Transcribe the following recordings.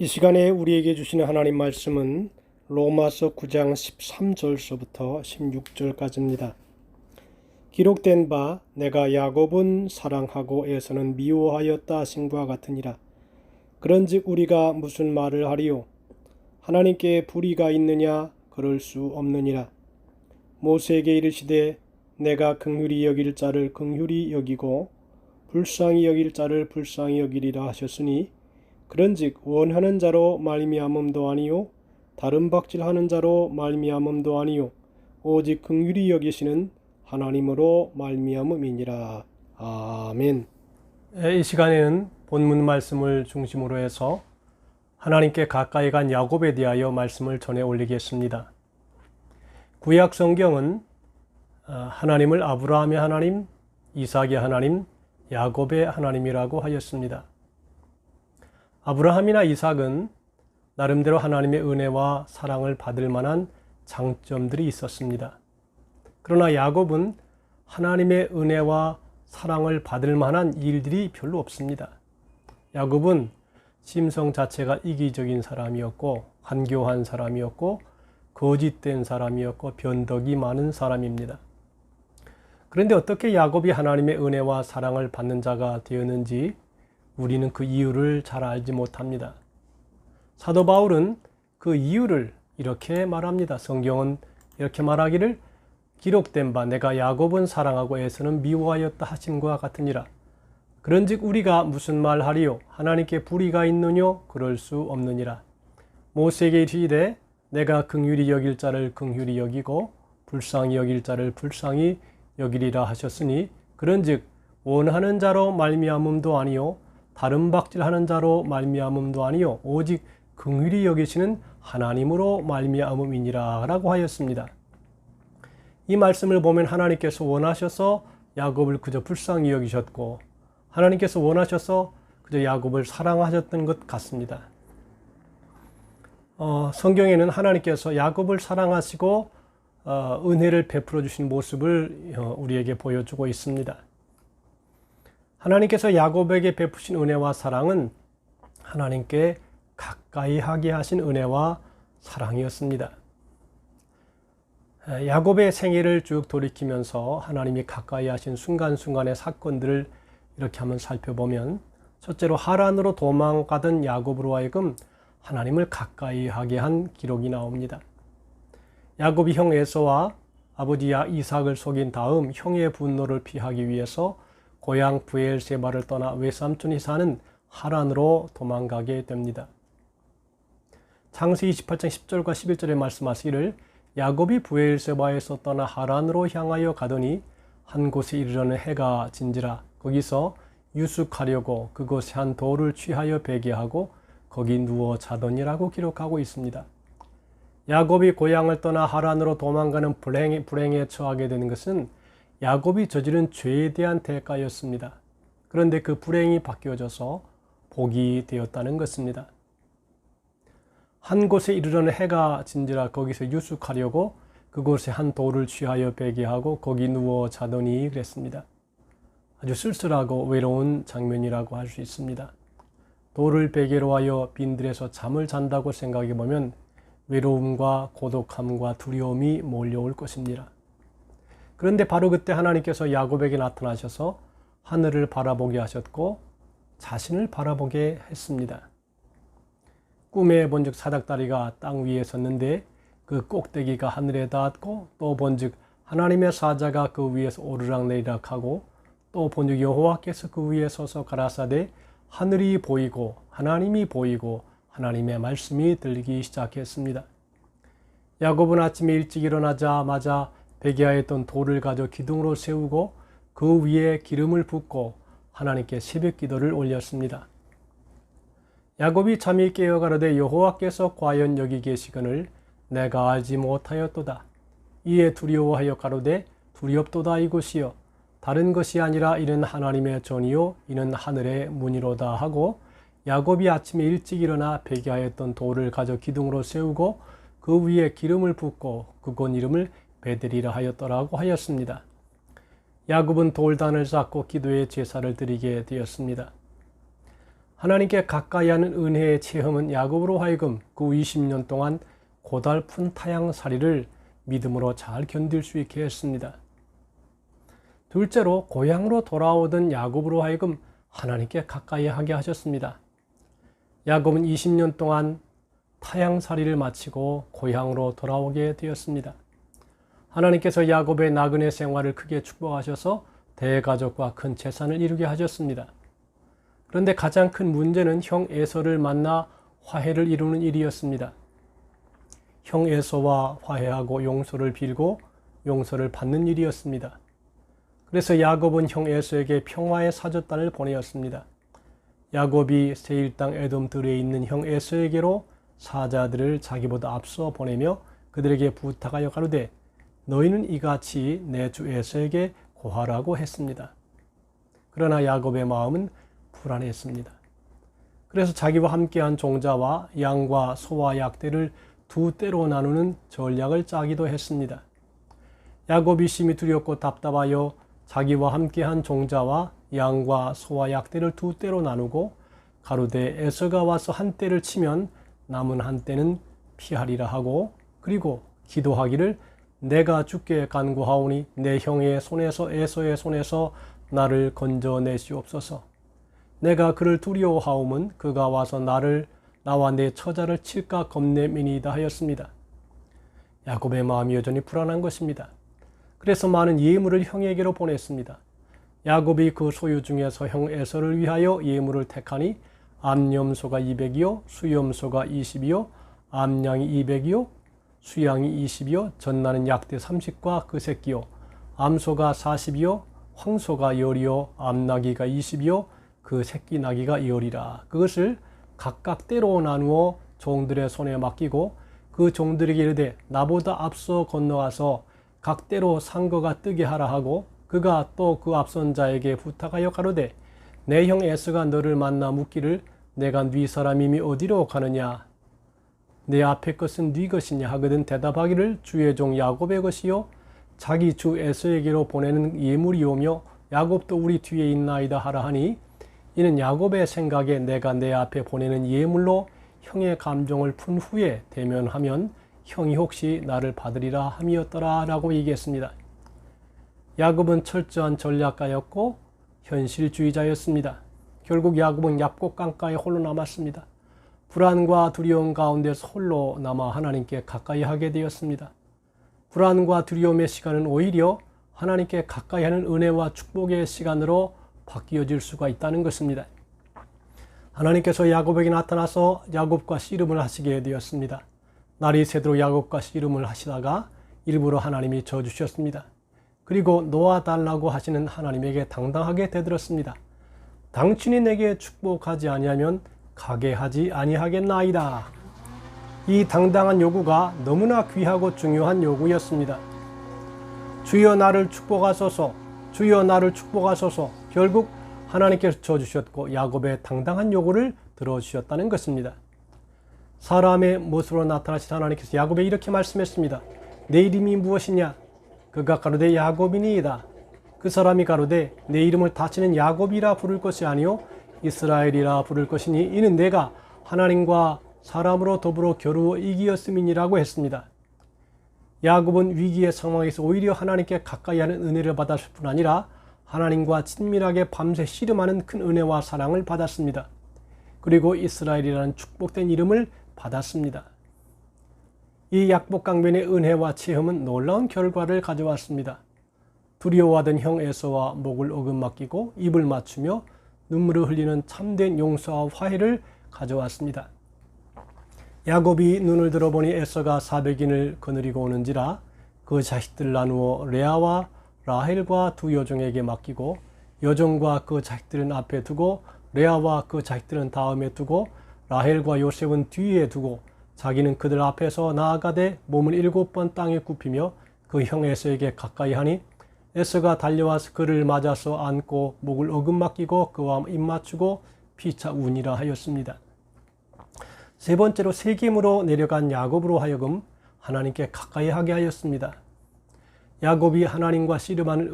이 시간에 우리에게 주시는 하나님 말씀은 로마서 9장 13절서부터 16절까지입니다. 기록된 바 내가 야곱은 사랑하고 에서는 미워하였다 하신과 같으니라. 그런즉 우리가 무슨 말을 하리요? 하나님께 불의가 있느냐? 그럴 수 없느니라. 모세에게 이르시되 내가 긍휼히 여길 자를 긍휼히 여기고 불쌍히 여길 자를 불쌍히 여기리라 하셨으니 그런즉 원하는 자로 말미암음도 아니요 다른 박질하는 자로 말미암음도 아니요 오직 긍휼히 여기시는 하나님으로 말미암음이니라. 아멘. 이 시간에는 본문 말씀을 중심으로 해서 하나님께 가까이 간 야곱에 대하여 말씀을 전해 올리겠습니다. 구약 성경은 하나님을 아브라함의 하나님, 이삭의 하나님, 야곱의 하나님이라고 하였습니다. 아브라함이나 이삭은 나름대로 하나님의 은혜와 사랑을 받을 만한 장점들이 있었습니다. 그러나 야곱은 하나님의 은혜와 사랑을 받을 만한 일들이 별로 없습니다. 야곱은 심성 자체가 이기적인 사람이었고 간교한 사람이었고 거짓된 사람이었고 변덕이 많은 사람입니다. 그런데 어떻게 야곱이 하나님의 은혜와 사랑을 받는 자가 되었는지 우리는 그 이유를 잘 알지 못합니다. 사도 바울은 그 이유를 이렇게 말합니다. 성경은 이렇게 말하기를 기록된 바 내가 야곱은 사랑하고 에서는 미워하였다 하심과 같으니라. 그런즉 우리가 무슨 말하리요? 하나님께 불의가 있느뇨? 그럴 수 없느니라. 모세에게 이르시되 내가 긍휼히 여길 자를 긍휼히 여기고 불쌍히 여길 자를 불쌍히 여기리라 하셨으니 그런즉 원하는 자로 말미암음도 아니요 다른 박질하는 자로 말미암음도 아니요 오직 긍휼히 여기시는 하나님으로 말미암음이니라 라고 하였습니다. 이 말씀을 보면 하나님께서 원하셔서 야곱을 그저 불쌍히 여기셨고 하나님께서 원하셔서 그저 야곱을 사랑하셨던 것 같습니다. 성경에는 하나님께서 야곱을 사랑하시고 은혜를 베풀어 주신 모습을 우리에게 보여주고 있습니다. 하나님께서 야곱에게 베푸신 은혜와 사랑은 하나님께 가까이 하게 하신 은혜와 사랑이었습니다. 야곱의 생애를 쭉 돌이키면서 하나님이 가까이 하신 순간순간의 사건들을 이렇게 한번 살펴보면 첫째로 하란으로 도망가던 야곱으로 하여금 하나님을 가까이 하게 한 기록이 나옵니다. 야곱이 형 에서와 아버지 이삭을 속인 다음 형의 분노를 피하기 위해서 고향 브엘세바를 떠나 외삼촌이 사는 하란으로 도망가게 됩니다. 창세기 28장 10절과 11절에 말씀하시기를 야곱이 브엘세바에서 떠나 하란으로 향하여 가더니 한 곳에 이르러는 해가 진지라 거기서 유숙하려고 그곳에 한 돌을 취하여 베게 하고 거기 누워 자더니라고 기록하고 있습니다. 야곱이 고향을 떠나 하란으로 도망가는 불행에 처하게 되는 것은 야곱이 저지른 죄에 대한 대가였습니다. 그런데 그 불행이 바뀌어져서 복이 되었다는 것입니다. 한 곳에 이르러는 해가 진지라 거기서 유숙하려고 그곳에 한 돌을 취하여 베게 하고 거기 누워 자더니 그랬습니다. 아주 쓸쓸하고 외로운 장면이라고 할 수 있습니다. 돌을 베개로 하여 빈들에서 잠을 잔다고 생각해 보면 외로움과 고독함과 두려움이 몰려올 것입니다. 그런데 바로 그때 하나님께서 야곱에게 나타나셔서 하늘을 바라보게 하셨고 자신을 바라보게 했습니다. 꿈에 본즉 사닥다리가 땅 위에 섰는데 그 꼭대기가 하늘에 닿았고 또 본즉 하나님의 사자가 그 위에서 오르락내리락 하고 또 본즉 여호와께서 그 위에 서서 가라사대 하늘이 보이고 하나님이 보이고 하나님의 말씀이 들리기 시작했습니다. 야곱은 아침에 일찍 일어나자마자 베개하에 있던 돌을 가져 기둥으로 세우고 그 위에 기름을 붓고 하나님께 새벽 기도를 올렸습니다. 야곱이 잠이 깨어 가로되 여호와께서 과연 여기 계시거늘 내가 알지 못하였도다. 이에 두려워하여 가로되 두렵도다 이곳이여 다른 것이 아니라 이는 하나님의 전이요 이는 하늘의 문이로다 하고 야곱이 아침에 일찍 일어나 베개하에 있던 돌을 가져 기둥으로 세우고 그 위에 기름을 붓고 그곳 이름을 베델이라 하였더라고 하였습니다. 야곱은 돌단을 쌓고 기도의 제사를 드리게 되었습니다. 하나님께 가까이 하는 은혜의 체험은 야곱으로 하여금 그 20년 동안 고달픈 타향살이를 믿음으로 잘 견딜 수 있게 했습니다. 둘째로 고향으로 돌아오던 야곱으로 하여금 하나님께 가까이 하게 하셨습니다. 야곱은 20년 동안 타향살이를 마치고 고향으로 돌아오게 되었습니다. 하나님께서 야곱의 나그네 생활을 크게 축복하셔서 대가족과 큰 재산을 이루게 하셨습니다. 그런데 가장 큰 문제는 형 에서를 만나 화해를 이루는 일이었습니다. 형 에서와 화해하고 용서를 빌고 용서를 받는 일이었습니다. 그래서 야곱은 형 에서에게 평화의 사절단을 보내었습니다. 야곱이 세일 땅 에돔 들에 있는 형 에서에게로 사자들을 자기보다 앞서 보내며 그들에게 부탁하여 가로되 너희는 이같이 내 주 에서에게 고하라고 했습니다. 그러나 야곱의 마음은 불안했습니다. 그래서 자기와 함께한 종자와 양과 소와 약대를 두 떼로 나누는 전략을 짜기도 했습니다. 야곱이 심히 두렵고 답답하여 자기와 함께한 종자와 양과 소와 약대를 두 떼로 나누고 가로되 에서가 와서 한 떼를 치면 남은 한 떼는 피하리라 하고 그리고 기도하기를 내가 주께 간구하오니 내 형의 손에서 에서의 손에서 나를 건져내시옵소서. 내가 그를 두려워하오면 그가 와서 나와 내 처자를 칠까 겁내미니이다 하였습니다. 야곱의 마음이 여전히 불안한 것입니다. 그래서 많은 예물을 형에게로 보냈습니다. 야곱이 그 소유 중에서 형 에서를 위하여 예물을 택하니 암염소가 200이요 수염소가 20이요 암양이 200이요 수양이 20이요 전나는 약대 30과 그 새끼요 암소가 40이요 황소가 10이요 암나귀가 20이요 그 새끼 나귀가 10이라. 그것을 각각 떼로 나누어 종들의 손에 맡기고 그 종들에게 이르되 나보다 앞서 건너가서 각 떼로 상거가 뜨게 하라 하고 그가 또 그 앞선 자에게 부탁하여 가로되 내 형 에서가 너를 만나 묻기를 내가 네 사람임이 어디로 가느냐 내 앞에 것은 네 것이냐 하거든 대답하기를 주의 종 야곱의 것이요 자기 주 에서에게로 보내는 예물이오며 야곱도 우리 뒤에 있나이다 하라 하니 이는 야곱의 생각에 내가 내 앞에 보내는 예물로 형의 감정을 푼 후에 대면하면 형이 혹시 나를 받으리라 함이었더라 라고 얘기했습니다. 야곱은 철저한 전략가였고 현실주의자였습니다. 결국 야곱은 얍곡 강가에 홀로 남았습니다. 불안과 두려움 가운데서 홀로 남아 하나님께 가까이 하게 되었습니다. 불안과 두려움의 시간은 오히려 하나님께 가까이 하는 은혜와 축복의 시간으로 바뀌어질 수가 있다는 것입니다. 하나님께서 야곱에게 나타나서 야곱과 씨름을 하시게 되었습니다. 날이 새도록 야곱과 씨름을 하시다가 일부러 하나님이 져주셨습니다. 그리고 놓아달라고 하시는 하나님에게 당당하게 대들었습니다. 당신이 내게 축복하지 아니하면 가게 하지 아니하겠나이다. 이 당당한 요구가 너무나 귀하고 중요한 요구였습니다. 주여 나를 축복하소서, 주여 나를 축복하소서. 결국 하나님께서 져주셨고 야곱의 당당한 요구를 들어주셨다는 것입니다. 사람의 모습으로 나타나신 하나님께서 야곱에 이렇게 말씀했습니다. 내 이름이 무엇이냐? 그가 가로되 야곱이니이다. 그 사람이 가로되 내 이름을 다시는 야곱이라 부를 것이 아니요 이스라엘이라 부를 것이니 이는 내가 하나님과 사람으로 더불어 겨루어 이기었음이니라고 했습니다. 야곱은 위기의 상황에서 오히려 하나님께 가까이 하는 은혜를 받았을 뿐 아니라 하나님과 친밀하게 밤새 씨름하는 큰 은혜와 사랑을 받았습니다. 그리고 이스라엘이라는 축복된 이름을 받았습니다. 이 약복강변의 은혜와 체험은 놀라운 결과를 가져왔습니다. 두려워하던 형 에서와 목을 어긋맡기고 입을 맞추며 눈물을 흘리는 참된 용서와 화해를 가져왔습니다. 야곱이 눈을 들어보니 에서가 400인을 거느리고 오는지라 그 자식들을 나누어 레아와 라헬과 두 여종에게 맡기고 여종과 그 자식들은 앞에 두고 레아와 그 자식들은 다음에 두고 라헬과 요셉은 뒤에 두고 자기는 그들 앞에서 나아가되 몸을 7번 땅에 굽히며 그 형 에서에게 가까이 하니 에서가 달려와서 그를 맞아서 안고 목을 어긋맡기고 그와 입 맞추고 피차 우니라 하였습니다. 세 번째로 세겜으로 내려간 야곱으로 하여금 하나님께 가까이 하게 하였습니다. 야곱이 하나님과 씨름하는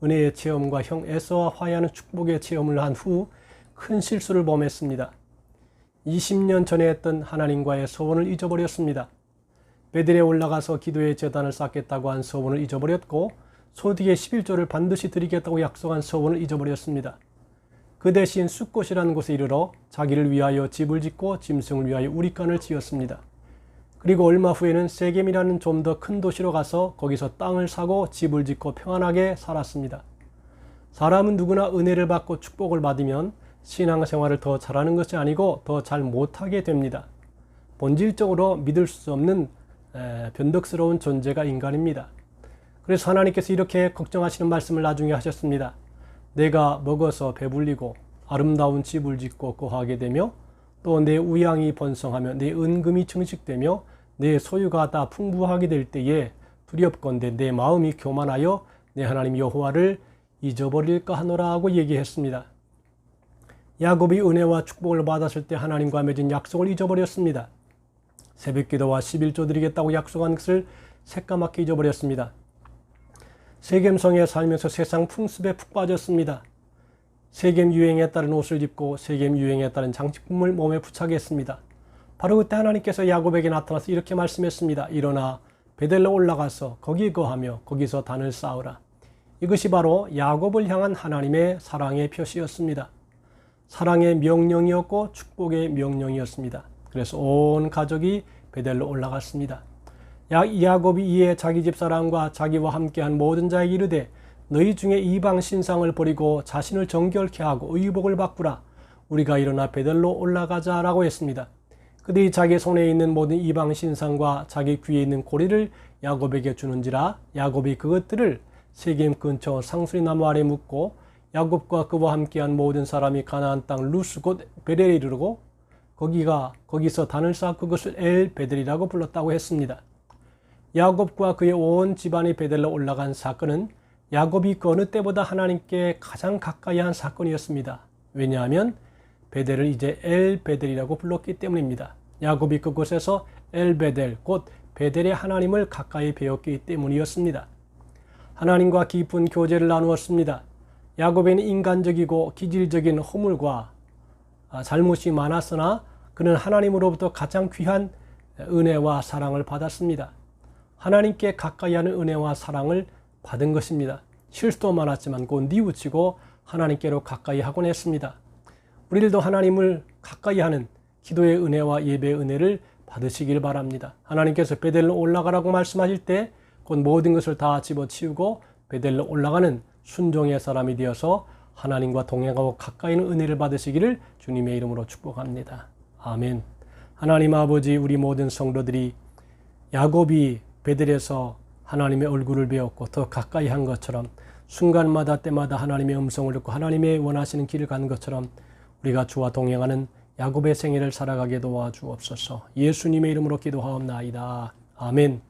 은혜의 체험과 형 에서와 화해하는 축복의 체험을 한 후 큰 실수를 범했습니다. 20년 전에 했던 하나님과의 서원을 잊어버렸습니다. 베델에 올라가서 기도의 제단을 쌓겠다고 한 서원을 잊어버렸고 소득의 11조를 반드시 드리겠다고 약속한 서원을 잊어버렸습니다. 그 대신 숫곳이라는 곳에 이르러 자기를 위하여 집을 짓고 짐승을 위하여 우리간을 지었습니다. 그리고 얼마 후에는 세겜이라는 좀 더 큰 도시로 가서 거기서 땅을 사고 집을 짓고 평안하게 살았습니다. 사람은 누구나 은혜를 받고 축복을 받으면 신앙생활을 더 잘하는 것이 아니고 더 잘 못하게 됩니다. 본질적으로 믿을 수 없는 변덕스러운 존재가 인간입니다. 그래서 하나님께서 이렇게 걱정하시는 말씀을 나중에 하셨습니다. 내가 먹어서 배불리고 아름다운 집을 짓고 거하게 되며 또 내 우양이 번성하며 내 은금이 증식되며 내 소유가 다 풍부하게 될 때에 두렵건대 내 마음이 교만하여 내 하나님 여호와를 잊어버릴까 하노라 하고 얘기했습니다. 야곱이 은혜와 축복을 받았을 때 하나님과 맺은 약속을 잊어버렸습니다. 새벽기도와 11조 드리겠다고 약속한 것을 새까맣게 잊어버렸습니다. 세겜성에 살면서 세상 풍습에 푹 빠졌습니다. 세겜 유행에 따른 옷을 입고 세겜 유행에 따른 장식품을 몸에 부착했습니다. 바로 그때 하나님께서 야곱에게 나타나서 이렇게 말씀했습니다. 일어나 베델로 올라가서 거기 거하며 거기서 단을 쌓으라. 이것이 바로 야곱을 향한 하나님의 사랑의 표시였습니다. 사랑의 명령이었고 축복의 명령이었습니다. 그래서 온 가족이 베델로 올라갔습니다. 야곱이 이에 자기 집사람과 자기와 함께한 모든 자에게 이르되 너희 중에 이방 신상을 버리고 자신을 정결케 하고 의복을 바꾸라. 우리가 일어나 베델로 올라가자라고 했습니다. 그들이 자기 손에 있는 모든 이방 신상과 자기 귀에 있는 고리를 야곱에게 주는지라 야곱이 그것들을 세겜 근처 상수리 나무 아래 묻고 야곱과 그와 함께한 모든 사람이 가나안 땅 루스 곧 베델에 이르고 거기서 단을 쌓아 그것을 엘 베델이라고 불렀다고 했습니다. 야곱과 그의 온 집안이 베델로 올라간 사건은 야곱이 그 어느 때보다 하나님께 가장 가까이 한 사건이었습니다. 왜냐하면 베델을 이제 엘 베델이라고 불렀기 때문입니다. 야곱이 그곳에서 엘 베델 곧 베델의 하나님을 가까이 배웠기 때문이었습니다. 하나님과 깊은 교제를 나누었습니다. 야곱에는 인간적이고 기질적인 허물과 잘못이 많았으나 그는 하나님으로부터 가장 귀한 은혜와 사랑을 받았습니다. 하나님께 가까이 하는 은혜와 사랑을 받은 것입니다. 실수도 많았지만 곧 뉘우치고 하나님께로 가까이 하곤 했습니다. 우리들도 하나님을 가까이 하는 기도의 은혜와 예배의 은혜를 받으시길 바랍니다. 하나님께서 베델로 올라가라고 말씀하실 때 곧 모든 것을 다 집어치우고 베델로 올라가는 순종의 사람이 되어서 하나님과 동행하고 가까이 있는 은혜를 받으시기를 주님의 이름으로 축복합니다. 아멘. 하나님 아버지, 우리 모든 성도들이 야곱이 베델에서 하나님의 얼굴을 배웠고 더 가까이 한 것처럼 순간마다 때마다 하나님의 음성을 듣고 하나님의 원하시는 길을 가는 것처럼 우리가 주와 동행하는 야곱의 생애를 살아가게 도와주옵소서. 예수님의 이름으로 기도하옵나이다. 아멘.